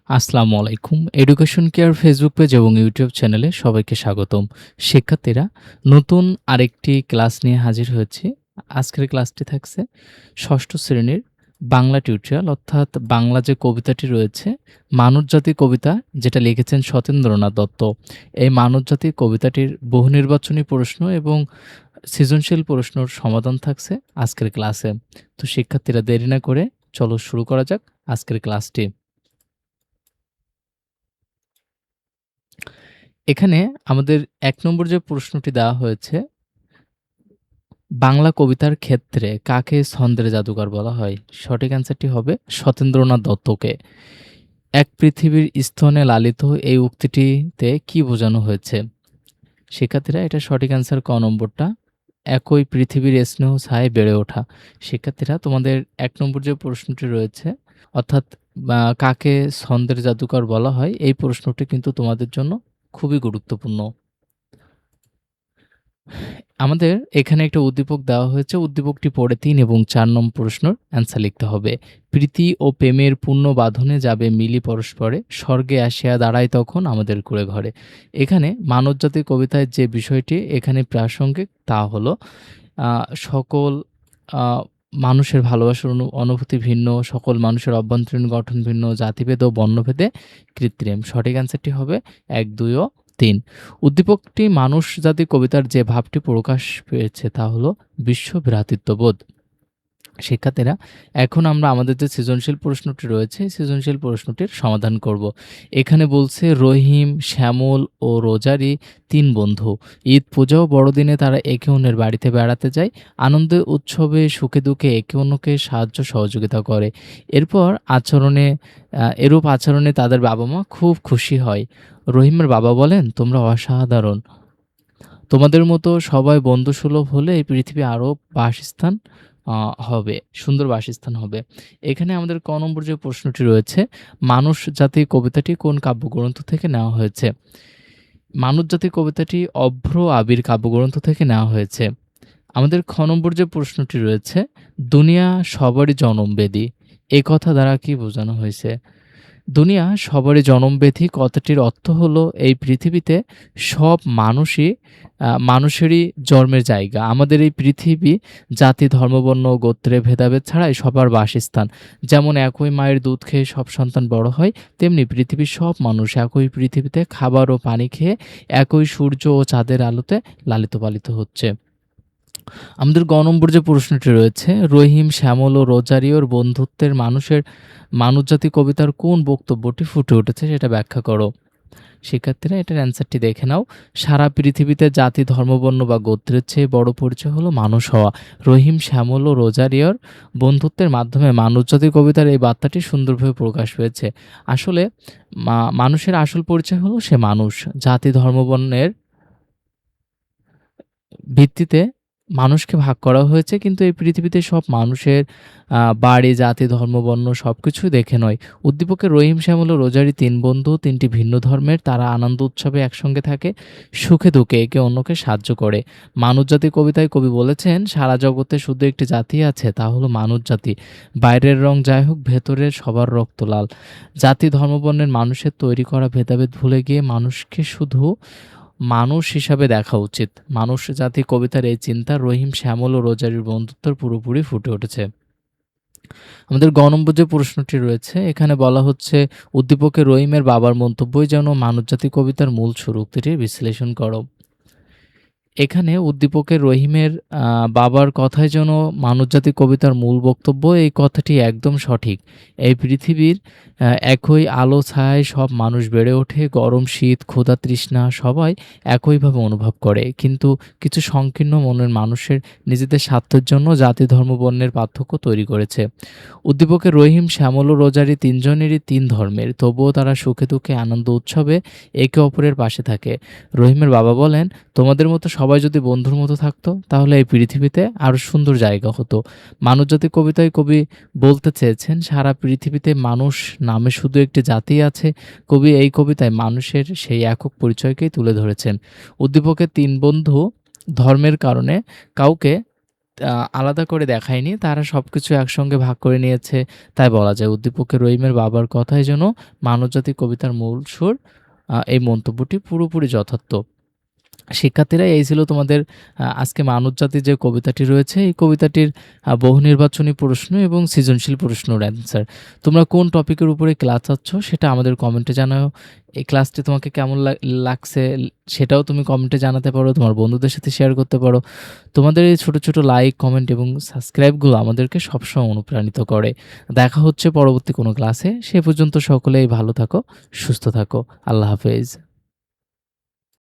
আসসালামু আলাইকুম। Education care Facebook page এবং ইউটিউব চ্যানেলে সবাইকে স্বাগতম। শিক্ষার্থীরা, নতুন আরেকটি ক্লাস নিয়ে হাজির হয়েছি। আজকের ক্লাসটি থাকছে ৬ষ্ঠ শ্রেণীর বাংলা টিউটোরিয়াল, অর্থাৎ বাংলা যে কবিতাটি রয়েছে, মানবজাতি কবিতা, যেটা লিখেছেন সতেন্দ্রনাথ দত্ত। এই মানবজাতি কবিতাটির বহু নির্বাচনী প্রশ্ন এবং সৃজনশীল প্রশ্নর সমাধান থাকছে আজকের ক্লাসে। তো শিক্ষার্থীরা, দেরি না করে চলো শুরু করা যাক আজকের ক্লাসটি। এখানে আমাদের ১ নম্বর যে প্রশ্নটি দেওয়া হয়েছে, বাংলা কবিতার ক্ষেত্রে কাকে ছন্দের জাদুকর বলা হয়? সঠিক অ্যান্সারটি হবে সতেন্দ্রনাথ দত্তকে। এক পৃথিবীর স্তনে লালিত এই উক্তিটিতে কি বোঝানো হয়েছে? শিক্ষার্থীরা, এটা সঠিক অ্যান্সার ক নম্বরটা, একই পৃথিবীর স্নেহ ছায়ায় বেড়ে ওঠা। শিক্ষার্থীরা, তোমাদের ১ নম্বর যে প্রশ্নটি রয়েছে, অর্থাৎ কাকে ছন্দের জাদুকর বলা হয়, এই প্রশ্নটি কিন্তু তোমাদের জন্য খুবই গুরুত্বপূর্ণ। আমাদের এখানে একটা উদ্দীপক দেওয়া হয়েছে। উদ্দীপকটি পড়ে ৩ এবং ৪ নম্বর প্রশ্নের অ্যান্সার লিখতে হবে। প্রীতি ও প্রেমের পূর্ণ বাঁধনে যাবে মিলি পরস্পরে, স্বর্গে আসিয়া দাঁড়ায় তখন আমাদের কুঁড়ে ঘরে। এখানে মানবজাতি কবিতায় যে বিষয়টি এখানে প্রাসঙ্গিক, তা হলো সকল আ মানুষের ভালোবাসার অনুভূতি ভিন্ন, সকল মানুষের অভ্যন্তরীণ গঠন ভিন্ন, জাতিভেদ ও বর্ণভেদে কৃত্রিম। সঠিক অ্যান্সারটি হবে ১, ২ ও ৩। উদ্দীপকটি মানুষ জাতি কবিতার যে ভাবটি প্রকাশ পেয়েছে তা হলো বিশ্ব ভ্রাতৃত্ববোধ। শিক্ষার্থীরা, এখন আমরা আমাদের যে সৃজনশীল প্রশ্নটি রয়েছে, সৃজনশীল প্রশ্নটির সমাধান করব। এখানে বলছে, রহিম, শ্যামল ও রোজারি ৩ বন্ধু। ঈদ, পূজা ও বড়দিনে তারা একে অন্যের বাড়িতে বেড়াতে যায়। আনন্দে, উৎসবে, সুখে দুঃখে একে অন্যকে সাহায্য সহযোগিতা করে। এরূপ আচরণে তাদের বাবা-মা খুব খুশি হয়। রহিমের বাবা বলেন, তোমরা অসাধারণ। তোমাদের মতো সবাই বন্ধুসুলভ হলে এই পৃথিবী আরও বাসস্থান হবে, সুন্দর বাসস্থান হবে। এখানে আমাদের ক নম্বর যে প্রশ্নটি রয়েছে, মানুষ জাতি কবিতাটি কোন কাব্যগ্রন্থ থেকে নেওয়া হয়েছে? মানুষ জাতি কবিতাটি অভ্র আবির কাব্যগ্রন্থ থেকে নেওয়া হয়েছে। আমাদের খ নম্বর যে প্রশ্নটি রয়েছে, দুনিয়া সবারই জনমবেদী, এ কথা দ্বারা কি বোঝানো হয়েছে? দুনিয়া সবারই জনমব্যাধি কথাটির অর্থ হলো, এই পৃথিবীতে সব মানুষেরই জন্মের জায়গা। আমাদের এই পৃথিবী জাতি, ধর্ম, বর্ণ ও গোত্রের ভেদাভেদ ছাড়াই সবার বাসস্থান। যেমন একই মায়ের দুধ খেয়ে সব সন্তান বড় হয়, তেমনি পৃথিবীর সব মানুষ একই পৃথিবীতে খাবার ও পানি খেয়ে একই সূর্য ও চাঁদের আলোতে লালিত পালিত হচ্ছে। আমাদের গ নম্বর যে প্রশ্নটি রয়েছে, রহিম, শ্যামল ও রোজারিওর বন্ধুত্বের মানবজাতি কবিতার কোন বক্তব্যটি ফুটে উঠেছে সেটা ব্যাখ্যা করো। শিক্ষার্থীরা, এটার অ্যান্সারটি দেখে নাও। সারা পৃথিবীতে জাতি, ধর্ম, বর্ণ বা গোত্রের চেয়ে বড় পরিচয় হলো মানুষ হওয়া। রহিম, শ্যামল ও রোজারিওর বন্ধুত্বের মাধ্যমে মানবজাতি কবিতার এই বার্তাটি সুন্দরভাবে প্রকাশ পেয়েছে। আসলে মানুষের আসল পরিচয় হলো সে মানুষ। জাতি, ধর্ম, বর্ণের ভিত্তিতে মানুষকে ভাগ করা হয়েছে, কিন্তু এই পৃথিবীতে সব মানুষের বাড়ি, জাতি, ধর্ম, বর্ণ সবকিছু দেখে নয়। উদ্দীপকে রহিম, শ্যামল ও রোজারি ৩ বন্ধু, ৩টি ভিন্ন ধর্মের। তারা আনন্দ উৎসবে একসঙ্গে থাকে, সুখে দুঃখে একে অন্যকে সাহায্য করে। মানবজাতি কবিতায় কবি বলেছেন, সারা জগতে শুধু একটি জাতি আছে, তা হলো মানবজাতি। বাইরের রং যাই হোক, ভেতরের সবার রক্ত লাল। জাতি, ধর্ম, বর্ণের মানুষের তৈরি করা ভেদাভেদ ভুলে গিয়ে মানুষকে শুধু মানুষ হিসাবে দেখা উচিত। মানুষ জাতি কবিতার এই চিন্তা রহিম, শ্যামল ও রোজারির বন্ধুত্বের পুরোপুরি ফুটে উঠেছে। আমাদের গ নম্বর যে প্রশ্নটি রয়েছে, এখানে বলা হচ্ছে, উদ্দীপকে রহিমের বাবার মন্তব্যই যেন মানবজাতি কবিতার মূল শুরু, উক্তিটি বিশ্লেষণ করো। এখানে উদ্দীপকের রহিমের বাবার কথাই যেন মানবজাতি কবিতার মূল বক্তব্য, এই কথাটি একদম সঠিক। এই পৃথিবীর একই আলো ছায়ায় সব মানুষ বেড়ে ওঠে। গরম, শীত, ক্ষুধা, তৃষ্ণা সবাই একইভাবে অনুভব করে। কিন্তু কিছু সংকীর্ণ মনের মানুষের নিজেদের স্বার্থের জন্য জাতি, ধর্ম, বর্ণের পার্থক্য তৈরি করেছে। উদ্দীপকের রহিম, শ্যামল ও রোজারি ৩ জনেরই ৩ ধর্মের, তবুও তারা সুখে দুঃখে আনন্দ উৎসবে একে অপরের পাশে থাকে। রহিমের বাবা বলেন, তোমাদের মতো সবাই যদি বন্ধুর মতো থাকতো, তাহলে এই পৃথিবীতে আরও সুন্দর জায়গা হতো। মানবজাতি কবিতায় কবি বলতে চেয়েছেন, সারা পৃথিবীতে মানুষ নামে শুধু একটি জাতি আছে। কবি এই কবিতায় মানুষের সেই একক পরিচয়কেই তুলে ধরেছেন। উদ্দীপকের ৩ বন্ধু ধর্মের কারণে কাউকে আলাদা করে দেখায়নি। তারা সবকিছু একসঙ্গে ভাগ করে নিয়েছে। তাই বলা যায় উদ্দীপকের রহিমের বাবার কথাই যেন মানবজাতি কবিতার মূল সুর। এই মন্তব্যটি পুরোপুরি যথার্থ। শিক্ষার্থীরা এই ছিল তোমাদের আজকে মানবজাতির যে কবিতাটি রয়েছে এই কবিতাটির বহু নির্বাচনী প্রশ্ন এবং সৃজনশীল প্রশ্নের অ্যান্সার। তোমরা কোন টপিকের উপরে ক্লাস চাচ্ছ সেটা আমাদের কমেন্টে জানাও। এই ক্লাসটি তোমাকে কেমন লাগছে সেটাও তুমি কমেন্টে জানাতে পারো, তোমার বন্ধুদের সাথে শেয়ার করতে পারো। তোমাদের এই ছোট, ছোট লাইক, কমেন্ট এবং সাবস্ক্রাইবগুলো আমাদেরকে সবসময় অনুপ্রাণিত করে। দেখা হচ্ছে পরবর্তী কোনো ক্লাসে। সে পর্যন্ত সকলেই ভালো থাকো, সুস্থ থাকো। আল্লাহ হাফেজ।